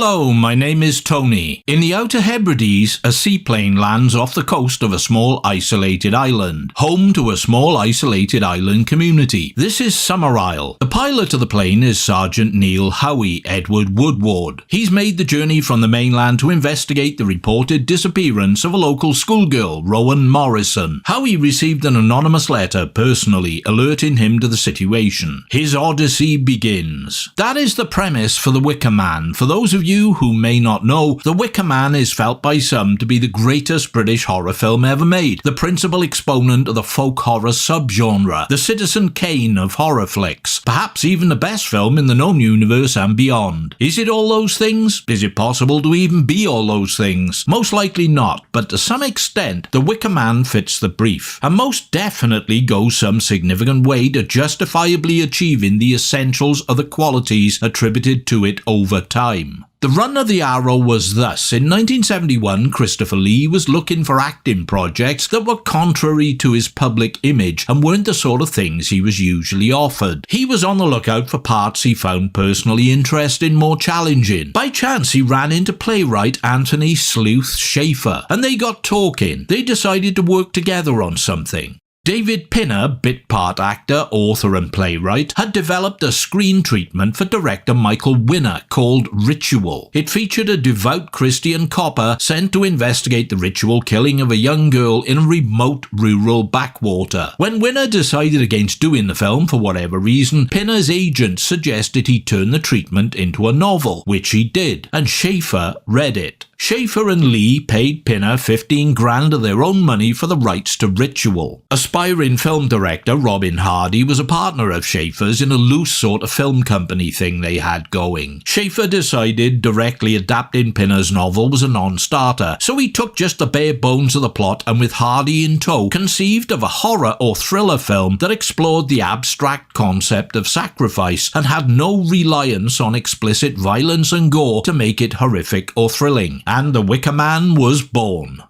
Hello, my name is Tony. In the Outer Hebrides, a seaplane lands off the coast of a small isolated island, home to a small isolated island community. This is Summerisle. The pilot of the plane is Sergeant Neil Howie Edward Woodward. He's made the journey from the mainland to investigate the reported disappearance of a local schoolgirl, Rowan Morrison. Howie received an anonymous letter personally alerting him to the situation. His odyssey begins. That is the premise for The Wicker Man. For those of you who may not know, The Wicker Man is felt by some to be the greatest British horror film ever made, the principal exponent of the folk horror subgenre, the Citizen Kane of horror flicks, perhaps even the best film in the known universe and beyond. Is it all those things? Is it possible to even be all those things? Most likely not, but to some extent, The Wicker Man fits the brief, and most definitely goes some significant way to justifiably achieving the essentials of the qualities attributed to it over time. The run of the arrow was thus: in 1971, Christopher Lee was looking for acting projects that were contrary to his public image and weren't the sort of things he was usually offered. He was on the lookout for parts he found personally interesting, more challenging. By chance, he ran into playwright Anthony Sleuth Schaefer, and they got talking. They decided to work together on something. David Pinner, bit-part actor, author and playwright, had developed a screen treatment for director Michael Winner called Ritual. It featured a devout Christian copper sent to investigate the ritual killing of a young girl in a remote rural backwater. When Winner decided against doing the film for whatever reason, Pinner's agent suggested he turn the treatment into a novel, which he did, and Schaefer read it. Schaefer and Lee paid Pinner $15,000 of their own money for the rights to Ritual. Aspiring film director Robin Hardy was a partner of Schaefer's in a loose sort of film company thing they had going. Schaefer decided directly adapting Pinner's novel was a non-starter, so he took just the bare bones of the plot and with Hardy in tow conceived of a horror or thriller film that explored the abstract concept of sacrifice and had no reliance on explicit violence and gore to make it horrific or thrilling. And The Wicker Man was born.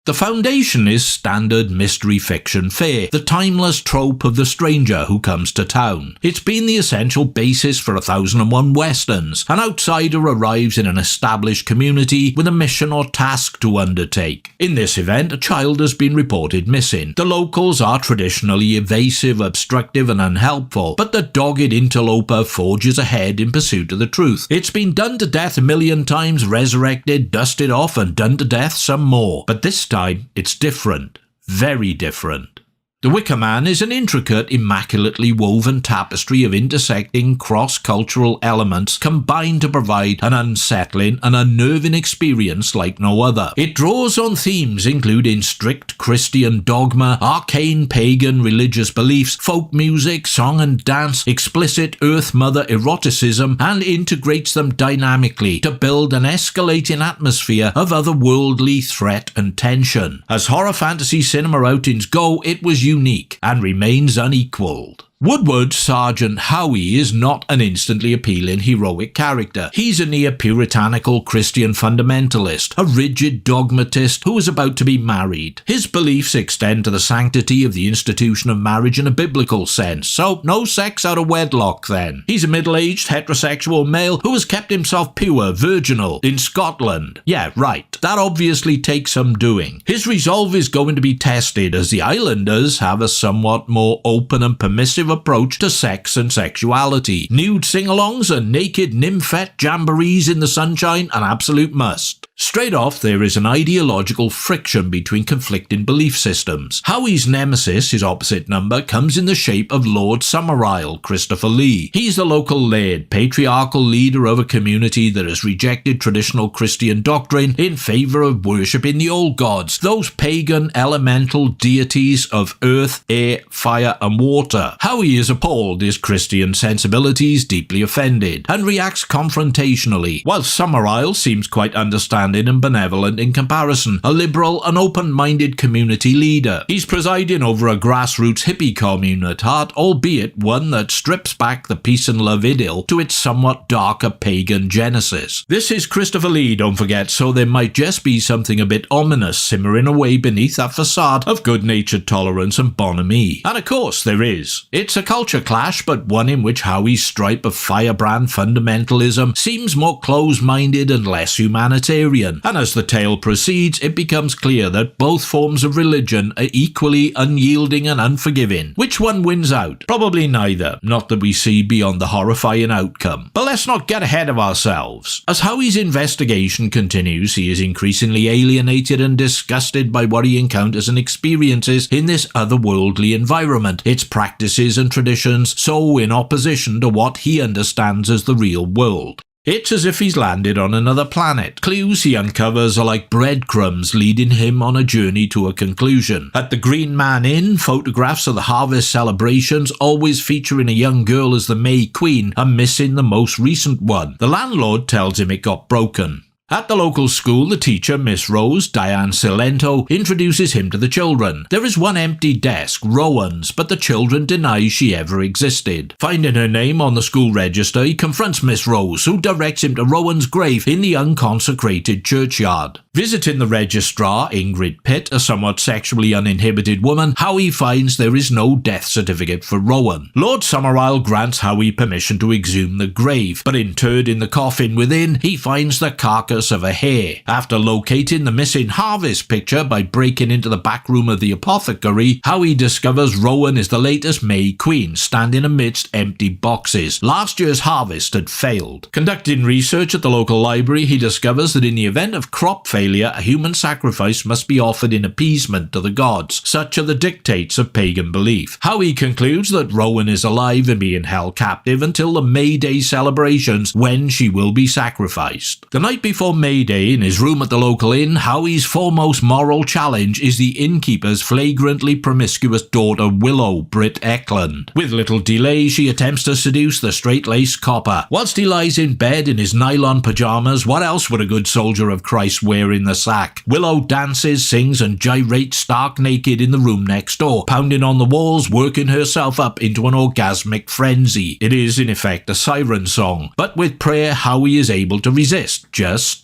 The foundation is standard mystery fiction fare, the timeless trope of the stranger who comes to town. It's been the essential basis for 1001 westerns. An outsider arrives in an established community with a mission or task to undertake. In this event, a child has been reported missing. The locals are traditionally evasive, obstructive and unhelpful, but the dogged interloper forges ahead in pursuit of the truth. It's been done to death a million times, resurrected, dusted off and done to death some more. But this time, it's different. Very different. The Wicker Man is an intricate, immaculately woven tapestry of intersecting cross-cultural elements combined to provide an unsettling and unnerving experience like no other. It draws on themes including strict Christian dogma, arcane pagan religious beliefs, folk music, song and dance, explicit Earth Mother eroticism, and integrates them dynamically to build an escalating atmosphere of otherworldly threat and tension. As horror fantasy cinema outings go, it was unique and remains unequalled. Woodward's Sergeant Howie is not an instantly appealing heroic character. He's a near-puritanical Christian fundamentalist, a rigid dogmatist who is about to be married. His beliefs extend to the sanctity of the institution of marriage in a biblical sense, so no sex out of wedlock then. He's a middle-aged heterosexual male who has kept himself pure, virginal, in Scotland. Yeah, right. That obviously takes some doing. His resolve is going to be tested as the islanders have a somewhat more open and permissive approach to sex and sexuality. Nude sing-alongs and naked nymphette jamborees in the sunshine an absolute must. Straight off, there is an ideological friction between conflicting belief systems. Howie's nemesis, his opposite number, comes in the shape of Lord Summerisle, Christopher Lee. He's the local laird, patriarchal leader of a community that has rejected traditional Christian doctrine in favour of worshipping the old gods, those pagan elemental deities of earth, air, fire and water. Howie is appalled, his Christian sensibilities deeply offended, and reacts confrontationally, while Summerisle seems quite understanding understanding and benevolent in comparison, a liberal and open-minded community leader. He's presiding over a grassroots hippie commune at heart, albeit one that strips back the peace and love idyll to its somewhat darker pagan genesis. This is Christopher Lee, don't forget, so there might just be something a bit ominous simmering away beneath that facade of good-natured tolerance and bonhomie. And of course there is. It's a culture clash, but one in which Howie's stripe of firebrand fundamentalism seems more close-minded and less humanitarian, and as the tale proceeds, it becomes clear that both forms of religion are equally unyielding and unforgiving. Which one wins out? Probably neither, not that we see beyond the horrifying outcome. But let's not get ahead of ourselves. As Howie's investigation continues, he is increasingly alienated and disgusted by what he encounters and experiences in this otherworldly environment, its practices and traditions so in opposition to what he understands as the real world. It's as if he's landed on another planet. Clues he uncovers are like breadcrumbs leading him on a journey to a conclusion. At the Green Man Inn, photographs of the harvest celebrations, always featuring a young girl as the May Queen, are missing the most recent one. The landlord tells him it got broken. At the local school, the teacher, Miss Rose, Diane Cilento, introduces him to the children. There is one empty desk, Rowan's, but the children deny she ever existed. Finding her name on the school register, he confronts Miss Rose, who directs him to Rowan's grave in the unconsecrated churchyard. Visiting the registrar, Ingrid Pitt, a somewhat sexually uninhibited woman, Howie finds there is no death certificate for Rowan. Lord Summerisle grants Howie permission to exhume the grave, but interred in the coffin within, he finds the carcass of a hare. After locating the missing harvest picture by breaking into the back room of the apothecary, Howie discovers Rowan is the latest May Queen, standing amidst empty boxes. Last year's harvest had failed. Conducting research at the local library, he discovers that in the event of crop failure, a human sacrifice must be offered in appeasement to the gods. Such are the dictates of pagan belief. Howie concludes that Rowan is alive and being held captive until the May Day celebrations, when she will be sacrificed. The night before May Day, in his room at the local inn, Howie's foremost moral challenge is the innkeeper's flagrantly promiscuous daughter Willow, Britt Eklund. With little delay, she attempts to seduce the straight-laced copper. Whilst he lies in bed in his nylon pajamas, what else would a good soldier of Christ wear in the sack? Willow dances, sings and gyrates stark naked in the room next door, pounding on the walls, working herself up into an orgasmic frenzy. It is, in effect, a siren song, but with prayer, Howie is able to resist.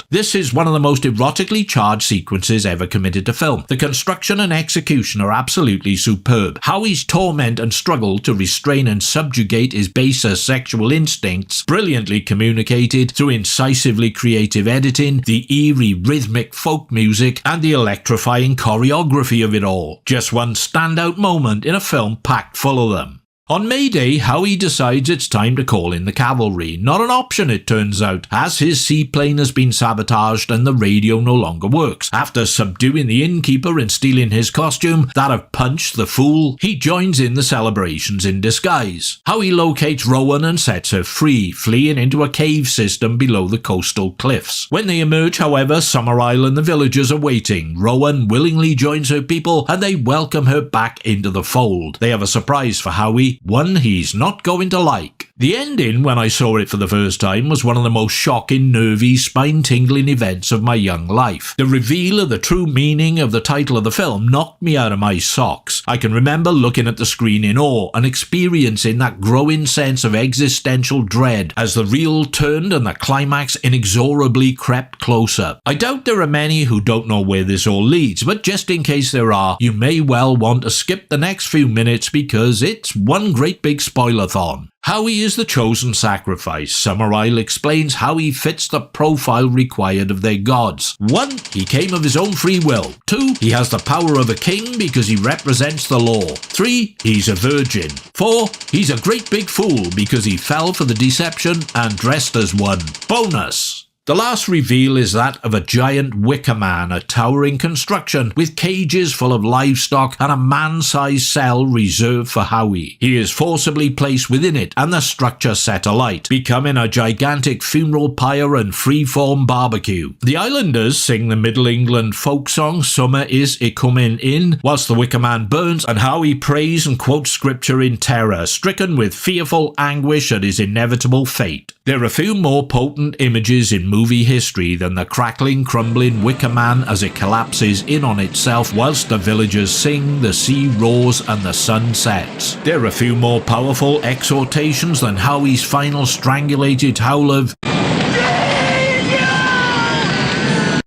This is one of the most erotically charged sequences ever committed to film. The construction and execution are absolutely superb. Howie's torment and struggle to restrain and subjugate his baser sexual instincts, brilliantly communicated through incisively creative editing, the eerie rhythmic folk music, and the electrifying choreography of it all. Just one standout moment in a film packed full of them. On May Day, Howie decides it's time to call in the cavalry. Not an option, it turns out, as his seaplane has been sabotaged and the radio no longer works. After subduing the innkeeper and stealing his costume, that of Punch the Fool, he joins in the celebrations in disguise. Howie locates Rowan and sets her free, fleeing into a cave system below the coastal cliffs. When they emerge, however, Summerisle and the villagers are waiting. Rowan willingly joins her people and they welcome her back into the fold. They have a surprise for Howie, one he's not going to like. The ending, when I saw it for the first time, was one of the most shocking, nervy, spine-tingling events of my young life. The reveal of the true meaning of the title of the film knocked me out of my socks. I can remember looking at the screen in awe and experiencing that growing sense of existential dread as the reel turned and the climax inexorably crept closer. I doubt there are many who don't know where this all leads, but just in case there are, you may well want to skip the next few minutes because it's one great big spoiler-thon. Howie is the chosen sacrifice. Summerisle explains how he fits the profile required of their gods. 1. He came of his own free will. 2. He has the power of a king because he represents the law. 3. He's a virgin. 4. He's a great big fool because he fell for the deception and dressed as one. Bonus! The last reveal is that of a giant Wicker Man, a towering construction with cages full of livestock and a man-sized cell reserved for Howie. He is forcibly placed within it and the structure set alight, becoming a gigantic funeral pyre and free-form barbecue. The islanders sing the Middle England folk song Summer is a-comin' in whilst the Wicker Man burns, and Howie prays and quotes scripture in terror, stricken with fearful anguish at his inevitable fate. There are few more potent images in movie history than the crackling, crumbling Wicker Man as it collapses in on itself whilst the villagers sing, the sea roars and the sun sets. There are few more powerful exhortations than Howie's final strangulated howl of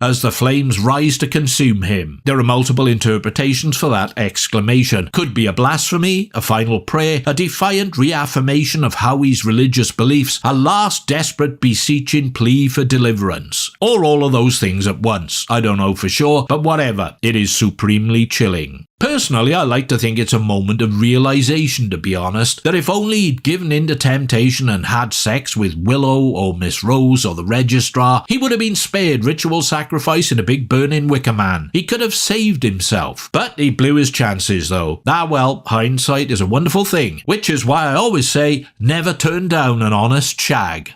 as the flames rise to consume him. There are multiple interpretations for that exclamation. Could be a blasphemy, a final prayer, a defiant reaffirmation of Howie's religious beliefs, a last desperate beseeching plea for deliverance. Or all of those things at once. I don't know for sure, but whatever. It is supremely chilling. Personally, I like to think it's a moment of realization, to be honest, that if only he'd given in to temptation and had sex with Willow or Miss Rose or the registrar, he would have been spared ritual sacrifice in a big burning Wicker Man. He could have saved himself. But he blew his chances though. Ah well, hindsight is a wonderful thing, which is why I always say, never turn down an honest shag.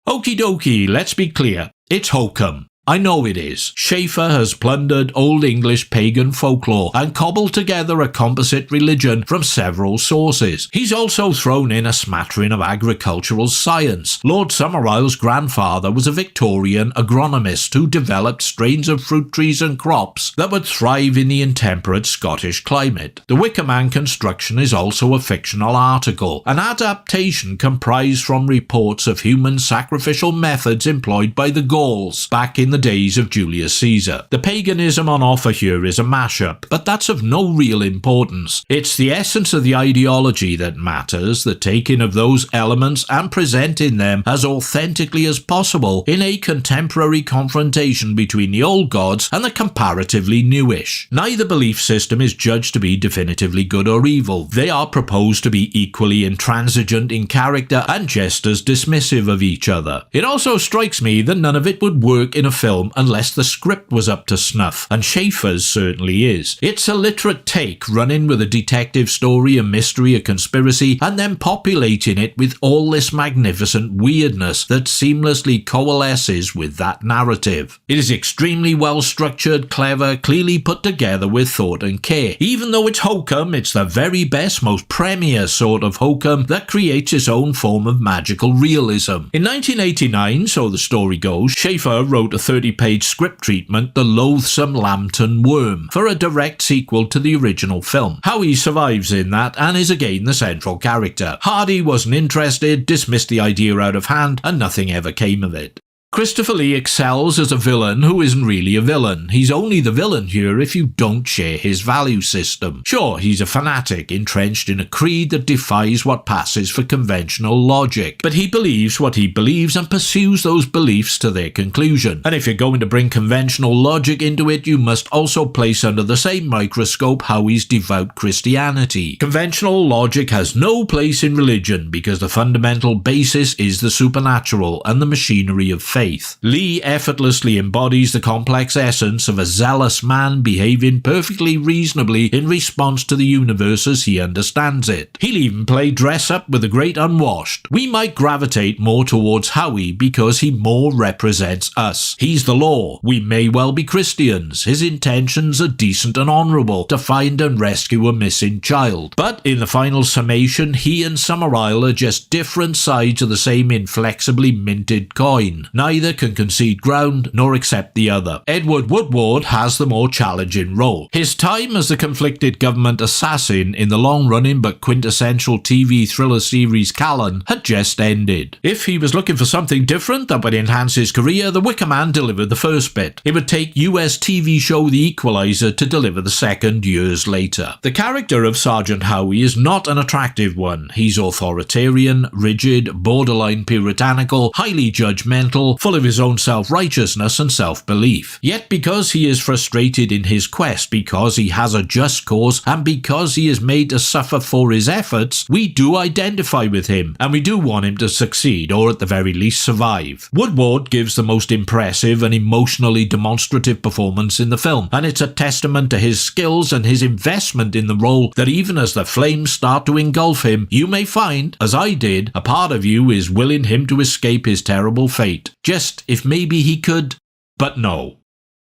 Okie dokie, let's be clear. It's hokum. I know it is. Schaeffer has plundered Old English pagan folklore and cobbled together a composite religion from several sources. He's also thrown in a smattering of agricultural science. Lord Summerisle's grandfather was a Victorian agronomist who developed strains of fruit trees and crops that would thrive in the intemperate Scottish climate. The Wicker Man construction is also a fictional article, an adaptation comprised from reports of human sacrificial methods employed by the Gauls back in the days of Julius Caesar. The paganism on offer here is a mashup, but that's of no real importance. It's the essence of the ideology that matters, the taking of those elements and presenting them as authentically as possible in a contemporary confrontation between the old gods and the comparatively newish. Neither belief system is judged to be definitively good or evil. They are proposed to be equally intransigent in character and just as dismissive of each other. It also strikes me that none of it would work in a film unless the script was up to snuff, and Schaeffer's certainly is. It's a literate take, running with a detective story, a mystery, a conspiracy, and then populating it with all this magnificent weirdness that seamlessly coalesces with that narrative. It is extremely well structured, clever, clearly put together with thought and care. Even though it's hokum, it's the very best, most premier sort of hokum that creates its own form of magical realism. In 1989, so the story goes, Schaeffer wrote a 30-page script treatment, The Loathsome Lambton Worm, for a direct sequel to the original film. Howie survives in that and is again the central character. Hardy wasn't interested, dismissed the idea out of hand, and nothing ever came of it. Christopher Lee excels as a villain who isn't really a villain. He's only the villain here if you don't share his value system. Sure, he's a fanatic entrenched in a creed that defies what passes for conventional logic, but he believes what he believes and pursues those beliefs to their conclusion. And if you're going to bring conventional logic into it, you must also place under the same microscope Howie's devout Christianity. Conventional logic has no place in religion because the fundamental basis is the supernatural and the machinery of faith. Lee effortlessly embodies the complex essence of a zealous man behaving perfectly reasonably in response to the universe as he understands it. He'll even play dress-up with the great unwashed. We might gravitate more towards Howie because he more represents us. He's the law. We may well be Christians. His intentions are decent and honourable, to find and rescue a missing child. But in the final summation, he and Summerisle are just different sides of the same inflexibly minted coin. Neither can concede ground nor accept the other. Edward Woodward has the more challenging role. His time as the conflicted government assassin in the long-running but quintessential TV thriller series Callan had just ended. If he was looking for something different that would enhance his career, The Wicker Man delivered the first bit. It would take US TV show The Equalizer to deliver the second years later. The character of Sergeant Howie is not an attractive one. He's authoritarian, rigid, borderline puritanical, highly judgmental, full of his own self-righteousness and self-belief. Yet because he is frustrated in his quest, because he has a just cause, and because he is made to suffer for his efforts, we do identify with him, and we do want him to succeed, or at the very least survive. Woodward gives the most impressive and emotionally demonstrative performance in the film, and it's a testament to his skills and his investment in the role that even as the flames start to engulf him, you may find, as I did, a part of you is willing him to escape his terrible fate. Just if maybe he could, but no.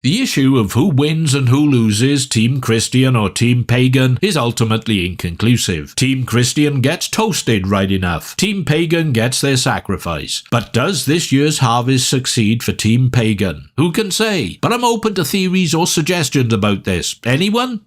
The issue of who wins and who loses, Team Christian or Team Pagan, is ultimately inconclusive. Team Christian gets toasted right enough. Team Pagan gets their sacrifice. But does this year's harvest succeed for Team Pagan? Who can say? But I'm open to theories or suggestions about this. Anyone?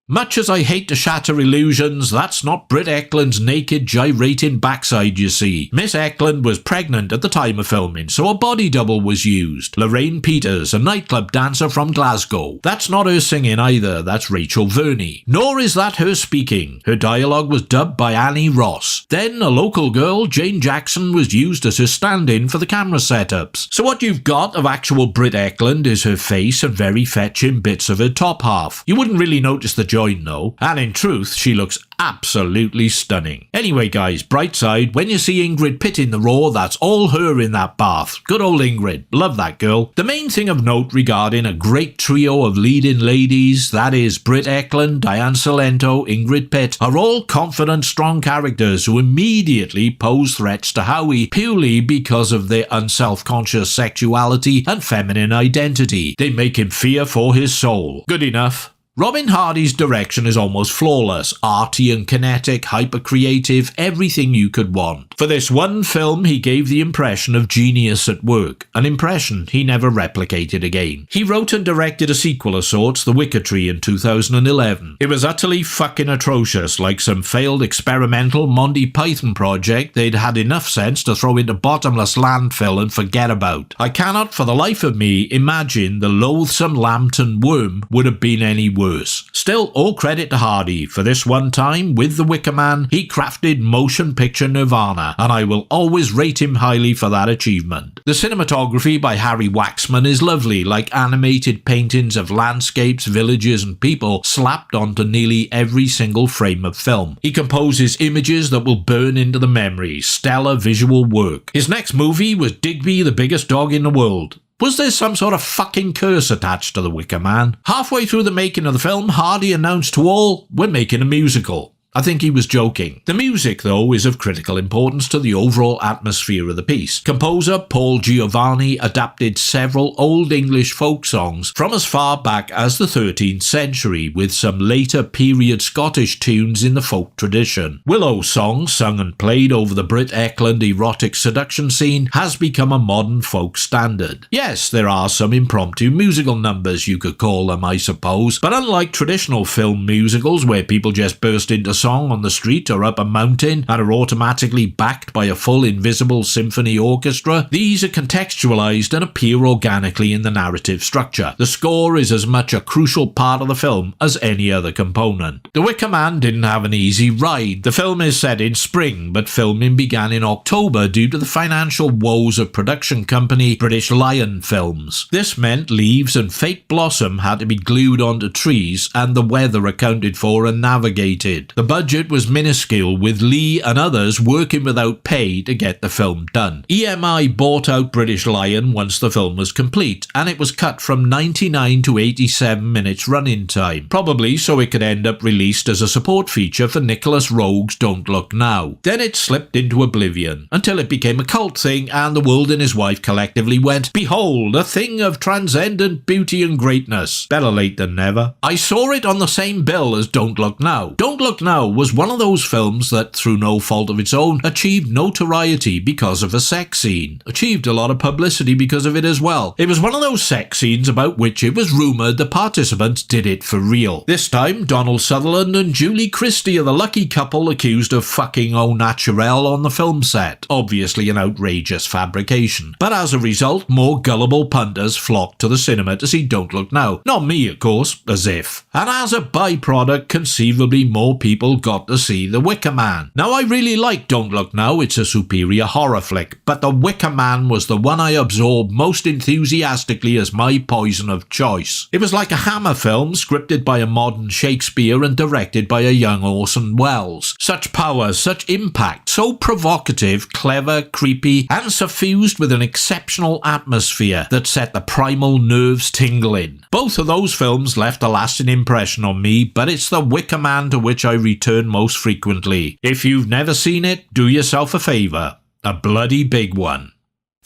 Much as I hate to shatter illusions, that's not Britt Ekland's naked gyrating backside, you see. Miss Ekland was pregnant at the time of filming, so a body double was used. Lorraine Peters, a nightclub dancer from Glasgow. That's not her singing either, that's Rachel Verney. Nor is that her speaking. Her dialogue was dubbed by Annie Ross. Then a local girl, Jane Jackson, was used as her stand-in for the camera setups. So what you've got of actual Britt Ekland is her face and very fetching bits of her top half. You wouldn't really notice the join though, and in truth she looks absolutely stunning. Anyway guys, bright side, when you see Ingrid Pitt in the Raw, that's all her in that bath. Good old Ingrid, love that girl. The main thing of note regarding a great trio of leading ladies, that is Britt Ekland, Diane Salento, Ingrid Pitt, are all confident, strong characters who immediately pose threats to Howie purely because of their unself-conscious sexuality and feminine identity. They make him fear for his soul. Good enough. Robin Hardy's direction is almost flawless, arty and kinetic, hyper-creative, everything you could want. For this one film, he gave the impression of genius at work, an impression he never replicated again. He wrote and directed a sequel of sorts, The Wicker Tree, in 2011. It was utterly fucking atrocious, like some failed experimental Monty Python project they'd had enough sense to throw into bottomless landfill and forget about. I cannot for the life of me imagine the loathsome Lambton worm would have been any worse. Still, all credit to Hardy. For this one time, with The Wicker Man, he crafted motion picture nirvana, and I will always rate him highly for that achievement. The cinematography by Harry Waxman is lovely, like animated paintings of landscapes, villages and people slapped onto nearly every single frame of film. He composes images that will burn into the memory. Stellar visual work. His next movie was Digby, the Biggest Dog in the World. Was there some sort of fucking curse attached to The Wicker Man? Halfway through the making of the film, Hardy announced to all, "We're making a musical." I think he was joking. The music, though, is of critical importance to the overall atmosphere of the piece. Composer Paul Giovanni adapted several Old English folk songs from as far back as the 13th century, with some later period Scottish tunes in the folk tradition. Willow Song, sung and played over the Britt Ekland erotic seduction scene, has become a modern folk standard. Yes, there are some impromptu musical numbers, you could call them, I suppose, but unlike traditional film musicals where people just burst into song on the street or up a mountain and are automatically backed by a full invisible symphony orchestra, these are contextualized and appear organically in the narrative structure. The score is as much a crucial part of the film as any other component. The Wicker Man didn't have an easy ride. The film is set in spring, but filming began in October due to the financial woes of production company British Lion Films. This meant leaves and fake blossom had to be glued onto trees, and the weather accounted for and navigated. The budget was minuscule, with Lee and others working without pay to get the film done. EMI bought out British Lion once the film was complete, and it was cut from 99 to 87 minutes running time, probably so it could end up released as a support feature for Nicholas Roeg's Don't Look Now. Then it slipped into oblivion, until it became a cult thing and the world and his wife collectively went, "Behold, a thing of transcendent beauty and greatness." Better late than never. I saw it on the same bill as Don't Look Now. Don't Look Now was one of those films that, through no fault of its own, achieved notoriety because of a sex scene. Achieved a lot of publicity because of it as well. It was one of those sex scenes about which it was rumoured the participants did it for real. This time, Donald Sutherland and Julie Christie are the lucky couple accused of fucking au naturel on the film set. Obviously an outrageous fabrication. But as a result, more gullible punters flocked to the cinema to see Don't Look Now. Not me, of course, as if. And as a byproduct, conceivably more people got to see The Wicker Man. Now, I really like Don't Look Now, it's a superior horror flick, but The Wicker Man was the one I absorbed most enthusiastically as my poison of choice. It was like a Hammer film, scripted by a modern Shakespeare and directed by a young Orson Welles. Such power, such impact, so provocative, clever, creepy, and suffused with an exceptional atmosphere that set the primal nerves tingling. Both of those films left a lasting impression on me, but it's The Wicker Man to which I return most frequently. If you've never seen it, do yourself a favour. A bloody big one.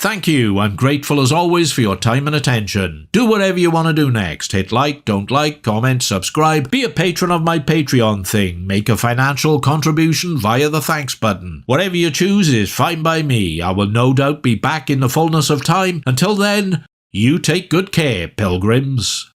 Thank you, I'm grateful as always for your time and attention. Do whatever you want to do next. Hit like, don't like, comment, subscribe, be a patron of my Patreon thing, make a financial contribution via the thanks button. Whatever you choose is fine by me. I will no doubt be back in the fullness of time. Until then, you take good care, pilgrims.